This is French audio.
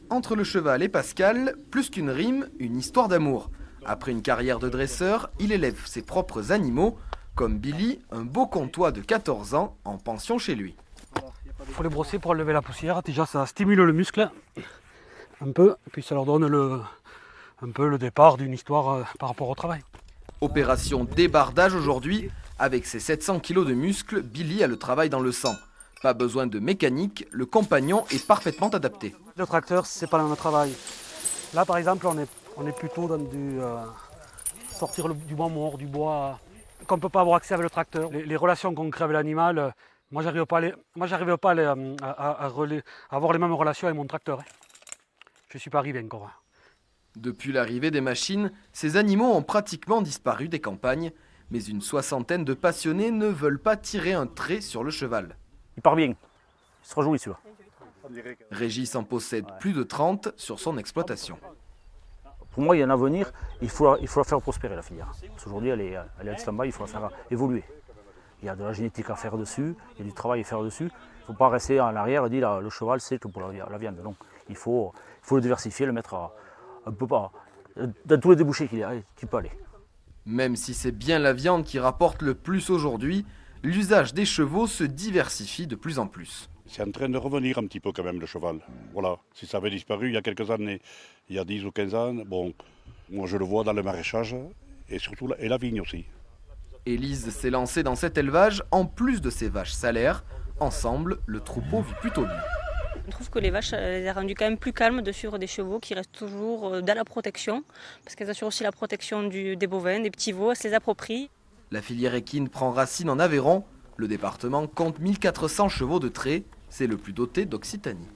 Entre le cheval et Pascal, plus qu'une rime, une histoire d'amour. Après une carrière de dresseur, il élève ses propres animaux, comme Billy, un beau comtois de 14 ans, en pension chez lui. Il faut les brosser pour enlever la poussière. Déjà, ça stimule le muscle un peu, et puis ça leur donne un peu le départ d'une histoire par rapport au travail. Opération débardage aujourd'hui. Avec ses 700 kg de muscles, Billy a le travail dans le sang. Pas besoin de mécanique, le compagnon est parfaitement adapté. Le tracteur, c'est pas le même travail. Là, par exemple, on est plutôt dans sortir du bois mort, du bois qu'on ne peut pas avoir accès avec le tracteur. Les relations qu'on crée avec l'animal, moi, j'arrive pas à avoir les mêmes relations avec mon tracteur. Je ne suis pas arrivé encore. Depuis l'arrivée des machines, ces animaux ont pratiquement disparu des campagnes, mais une soixantaine de passionnés ne veulent pas tirer un trait sur le cheval. Il part bien, il sera joli celui-là. Régis en possède plus de 30 sur son exploitation. Pour moi, il y a un avenir, il faut la faire prospérer la filière. Parce qu'aujourd'hui, elle est en stand-by, il faut la faire évoluer. Il y a de la génétique à faire dessus, il y a du travail à faire dessus. Il ne faut pas rester en arrière et dire le cheval c'est que pour la viande. Non, il faut le diversifier, le mettre un peu dans tous les débouchés qu'il peut aller. Même si c'est bien la viande qui rapporte le plus aujourd'hui, l'usage des chevaux se diversifie de plus en plus. C'est en train de revenir un petit peu quand même le cheval. Voilà, si ça avait disparu il y a quelques années, il y a 10 ou 15 ans, bon, moi je le vois dans le maraîchage et surtout la vigne aussi. Élise s'est lancée dans cet élevage en plus de ses vaches salaires. Ensemble, le troupeau vit plutôt bien. Je trouve que les vaches les a rendues quand même plus calmes de suivre des chevaux qui restent toujours dans la protection, parce qu'elles assurent aussi la protection des bovins, des petits veaux, elles se les approprient. La filière équine prend racine en Aveyron. Le département compte 1400 chevaux de trait. C'est le plus doté d'Occitanie.